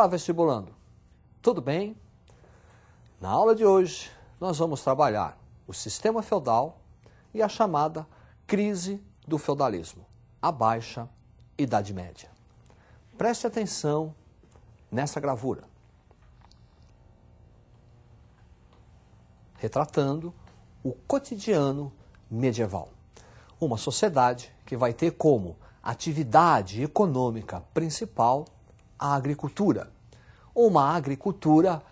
Olá, vestibulando. Tudo bem? Na aula de hoje, nós vamos trabalhar o sistema feudal e a chamada crise do feudalismo, a Baixa Idade Média. Preste atenção nessa gravura, retratando o cotidiano medieval. Uma sociedade que vai ter como atividade econômica principal a agricultura. Uma agricultura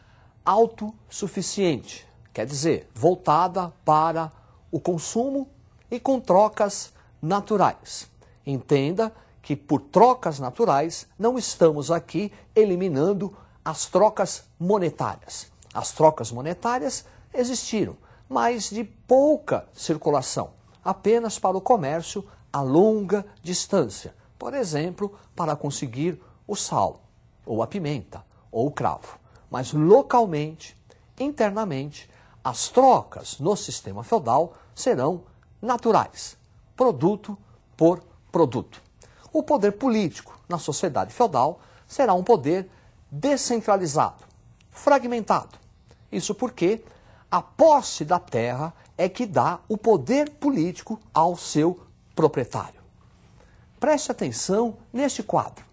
autossuficiente, quer dizer, voltada para o consumo e com trocas naturais. Entenda que por trocas naturais não estamos aqui eliminando as trocas monetárias. As trocas monetárias existiram, mas de pouca circulação, apenas para o comércio a longa distância. Por exemplo, para conseguir o sal, ou a pimenta, ou o cravo. Mas localmente, internamente, as trocas no sistema feudal serão naturais, produto por produto. O poder político na sociedade feudal será um poder descentralizado, fragmentado. Isso porque a posse da terra é que dá o poder político ao seu proprietário. Preste atenção neste quadro.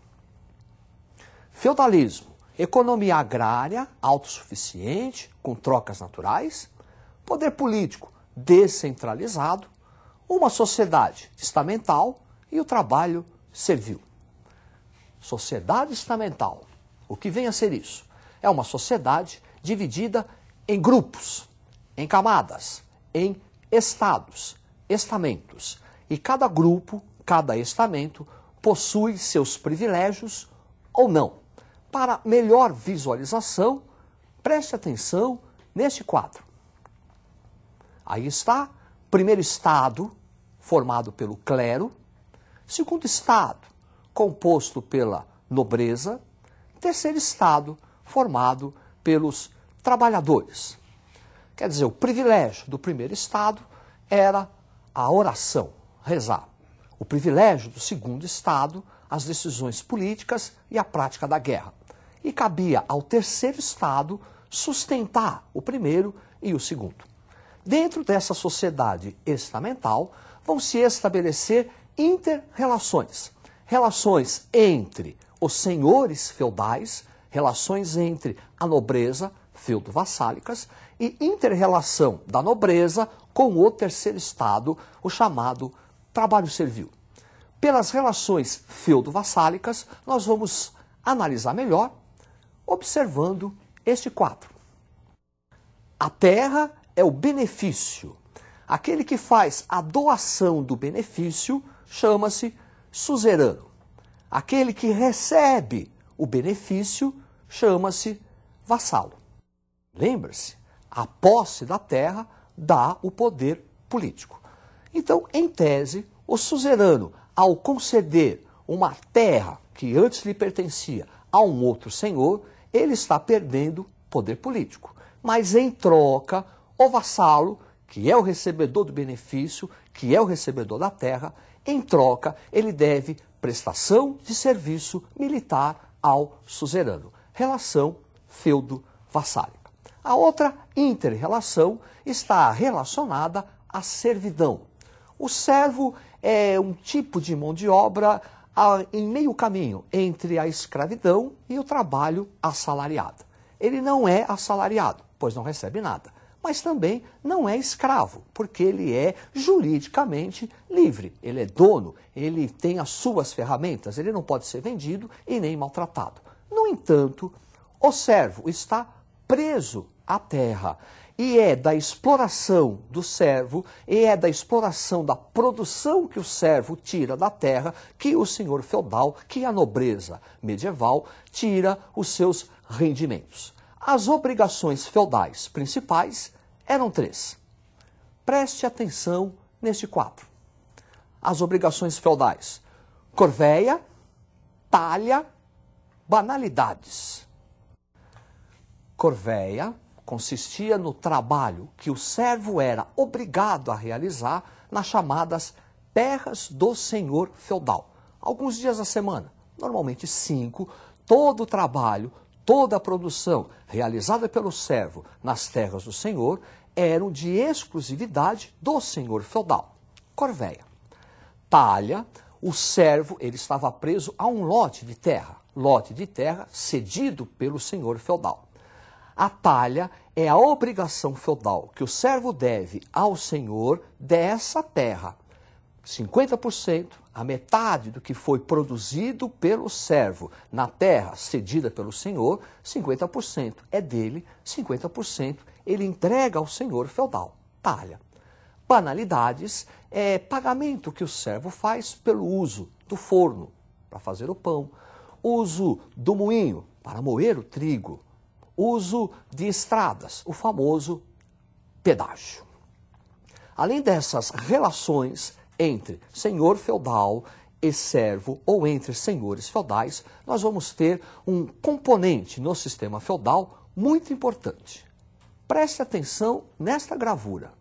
Feudalismo, economia agrária autossuficiente, com trocas naturais, poder político descentralizado, uma sociedade estamental e o trabalho servil. Sociedade estamental, o que vem a ser isso? É uma sociedade dividida em grupos, em camadas, em estados, estamentos. E cada grupo, cada estamento, possui seus privilégios ou não. Para melhor visualização, preste atenção neste quadro. Aí está, primeiro estado, formado pelo clero, segundo estado, composto pela nobreza, terceiro estado, formado pelos trabalhadores. Quer dizer, o privilégio do primeiro estado era a oração, rezar. O privilégio do segundo estado, as decisões políticas e a prática da guerra. E cabia ao terceiro estado sustentar o primeiro e o segundo. Dentro dessa sociedade estamental, vão se estabelecer inter-relações. Relações entre os senhores feudais, relações entre a nobreza, feudo-vassálicas, e inter-relação da nobreza com o terceiro estado, o chamado trabalho servil. Pelas relações feudo-vassálicas, nós vamos analisar melhor observando este quadro. A terra é o benefício. Aquele que faz a doação do benefício chama-se suzerano. Aquele que recebe o benefício chama-se vassalo. Lembre-se, a posse da terra dá o poder político. Então, em tese, o suzerano, ao conceder uma terra que antes lhe pertencia a um outro senhor, ele está perdendo poder político. Mas em troca, o vassalo, que é o recebedor do benefício, que é o recebedor da terra, em troca, ele deve prestação de serviço militar ao suzerano. Relação feudo-vassálica. A outra inter-relação está relacionada à servidão. O servo é um tipo de mão de obra em meio caminho entre a escravidão e o trabalho assalariado. Ele não é assalariado, pois não recebe nada, mas também não é escravo, porque ele é juridicamente livre. Ele é dono, ele tem as suas ferramentas, ele não pode ser vendido e nem maltratado. No entanto, o servo está preso à terra. E é da exploração do servo, e é da exploração da produção que o servo tira da terra, que o senhor feudal, que a nobreza medieval, tira os seus rendimentos. As obrigações feudais principais eram 3. Preste atenção neste quadro. As obrigações feudais: corvéia, talha, banalidades. Corvéia consistia no trabalho que o servo era obrigado a realizar nas chamadas terras do senhor feudal. Alguns dias da semana, normalmente 5, todo o trabalho, toda a produção realizada pelo servo nas terras do senhor eram de exclusividade do senhor feudal. Corvéia. Talha, o servo, ele estava preso a um lote de terra cedido pelo senhor feudal. A talha é a obrigação feudal que o servo deve ao senhor dessa terra. 50%, a metade do que foi produzido pelo servo na terra cedida pelo senhor, 50% é dele, 50% ele entrega ao senhor feudal. Talha. Banalidades é pagamento que o servo faz pelo uso do forno para fazer o pão, uso do moinho para moer o trigo, uso de estradas, o famoso pedágio. Além dessas relações entre senhor feudal e servo ou entre senhores feudais, nós vamos ter um componente no sistema feudal muito importante. Preste atenção nesta gravura.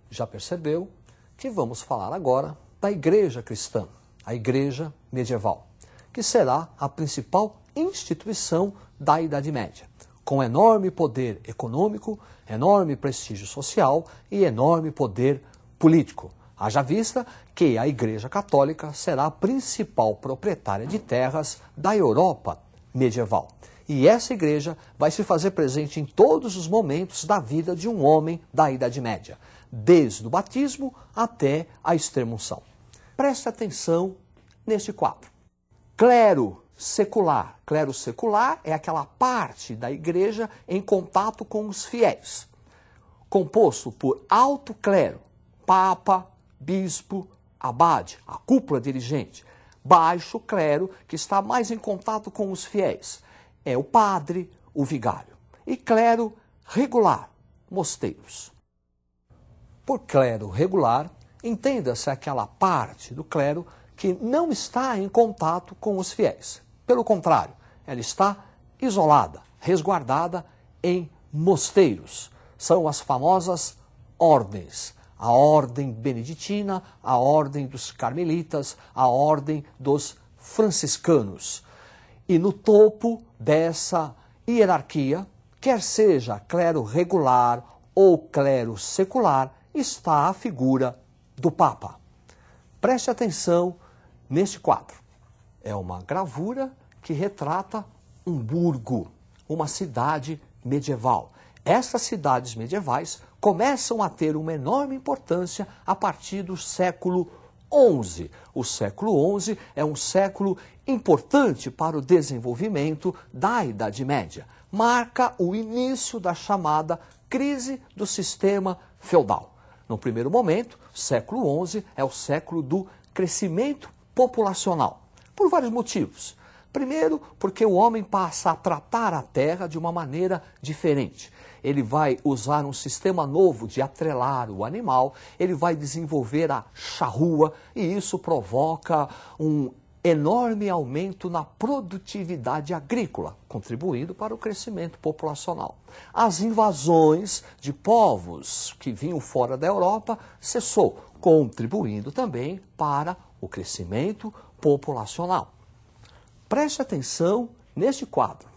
Já percebeu que vamos falar agora da igreja cristã, a igreja medieval, que será a principal instituição da Idade Média, com enorme poder econômico, enorme prestígio social e enorme poder político. Haja vista que a Igreja Católica será a principal proprietária de terras da Europa medieval. E essa igreja vai se fazer presente em todos os momentos da vida de um homem da Idade Média, desde o batismo até a extrema-unção. Preste atenção neste quadro. Clero secular. Clero secular é aquela parte da igreja em contato com os fiéis, composto por alto clero, papa, bispo, abade, a cúpula dirigente. Baixo clero, que está mais em contato com os fiéis, é o padre, o vigário. E clero regular, mosteiros. Por clero regular, entenda-se aquela parte do clero que não está em contato com os fiéis. Pelo contrário, ela está isolada, resguardada em mosteiros. São as famosas ordens. A ordem beneditina, a ordem dos carmelitas, a ordem dos franciscanos. E no topo dessa hierarquia, quer seja clero regular ou clero secular, está a figura do Papa. Preste atenção neste quadro. É uma gravura que retrata um burgo, uma cidade medieval. Essas cidades medievais começam a ter uma enorme importância a partir do século XI. O século XI é um século importante para o desenvolvimento da Idade Média. Marca o início da chamada crise do sistema feudal. No primeiro momento, século XI é o século do crescimento populacional, por vários motivos. Primeiro, porque o homem passa a tratar a terra de uma maneira diferente. Ele vai usar um sistema novo de atrelar o animal, ele vai desenvolver a charrua e isso provoca um enorme aumento na produtividade agrícola, contribuindo para o crescimento populacional. As invasões de povos que vinham fora da Europa cessou, contribuindo também para o crescimento populacional. Preste atenção neste quadro.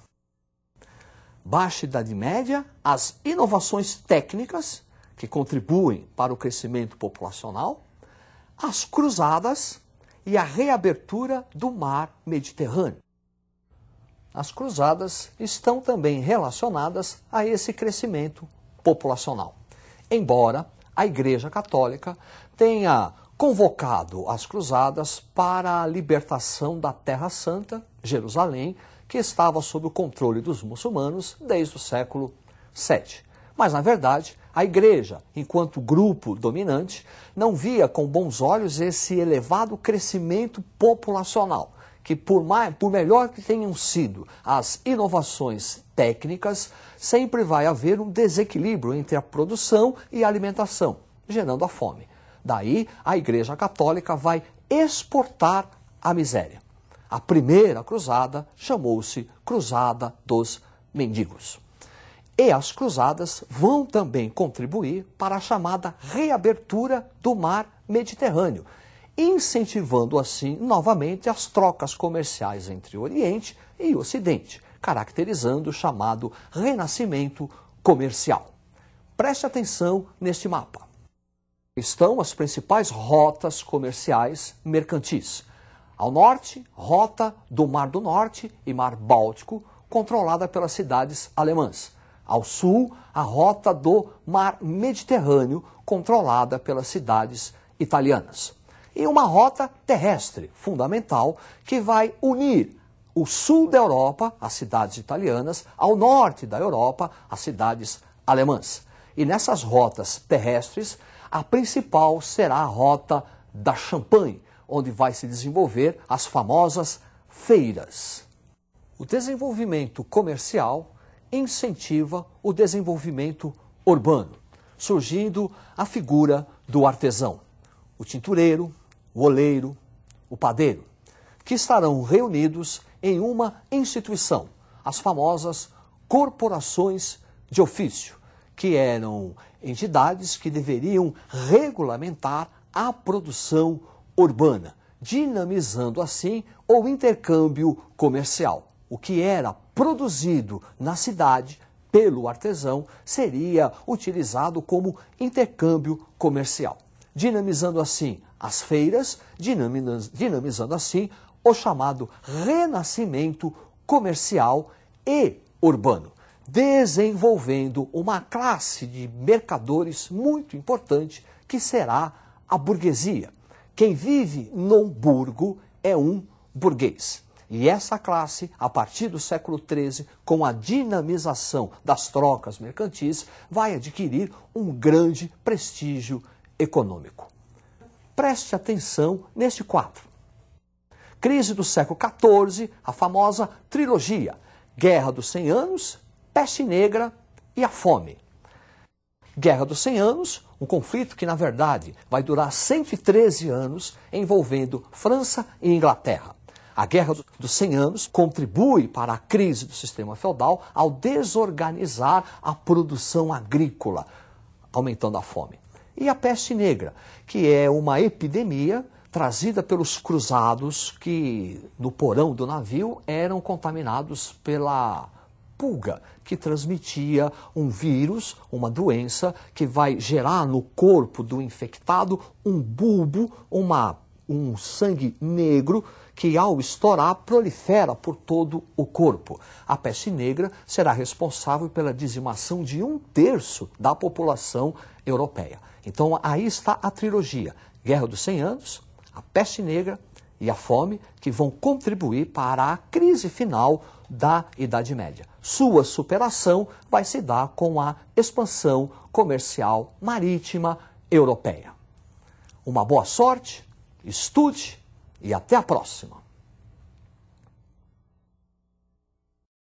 Baixa Idade Média, as inovações técnicas que contribuem para o crescimento populacional, as cruzadas e a reabertura do mar Mediterrâneo. As cruzadas estão também relacionadas a esse crescimento populacional. Embora a Igreja Católica tenha convocado as cruzadas para a libertação da Terra Santa, Jerusalém, que estava sob o controle dos muçulmanos desde o século VII. Mas, na verdade, a Igreja, enquanto grupo dominante, não via com bons olhos esse elevado crescimento populacional, que por melhor que tenham sido as inovações técnicas, sempre vai haver um desequilíbrio entre a produção e a alimentação, gerando a fome. Daí, a Igreja Católica vai exportar a miséria. A primeira cruzada chamou-se Cruzada dos Mendigos. E as cruzadas vão também contribuir para a chamada reabertura do mar Mediterrâneo. incentivando assim novamente as trocas comerciais entre o Oriente e o Ocidente, caracterizando o chamado renascimento comercial. Preste atenção neste mapa. Estão as principais rotas comerciais mercantis. Ao norte, rota do Mar do Norte e Mar Báltico, controlada pelas cidades alemãs. Ao sul, a rota do Mar Mediterrâneo, controlada pelas cidades italianas. E uma rota terrestre fundamental que vai unir o sul da Europa, as cidades italianas, ao norte da Europa, as cidades alemãs. E nessas rotas terrestres, a principal será a rota da Champagne, onde vai se desenvolver as famosas feiras. O desenvolvimento comercial incentiva o desenvolvimento urbano, surgindo a figura do artesão, o tintureiro, o oleiro, o padeiro, que estarão reunidos em uma instituição, as famosas corporações de ofício, que eram entidades que deveriam regulamentar a produção urbana, dinamizando assim o intercâmbio comercial. O que era produzido na cidade pelo artesão seria utilizado como intercâmbio comercial, dinamizando assim as feiras, dinamizando assim o chamado renascimento comercial e urbano, desenvolvendo uma classe de mercadores muito importante que será a burguesia. Quem vive num burgo é um burguês. E essa classe, a partir do século XIII, com a dinamização das trocas mercantis, vai adquirir um grande prestígio econômico. Preste atenção neste quadro. Crise do século XIV, a famosa trilogia, Guerra dos 100 Anos, Peste Negra e a Fome. Guerra dos 100 Anos, um conflito que, na verdade, vai durar 113 anos, envolvendo França e Inglaterra. A Guerra dos 100 Anos contribui para a crise do sistema feudal ao desorganizar a produção agrícola, aumentando a fome. E a Peste Negra, que é uma epidemia trazida pelos cruzados que, no porão do navio, eram contaminados pela pulga, que transmitia um vírus, uma doença, que vai gerar no corpo do infectado um bulbo, um sangue negro, que ao estourar prolifera por todo o corpo. A peste negra será responsável pela dizimação de 1/3 da população europeia. Então aí está a trilogia, Guerra dos 100 Anos, a peste negra e a fome, que vão contribuir para a crise final da Idade Média. Sua superação vai se dar com a expansão comercial marítima europeia. Uma boa sorte, estude e até a próxima!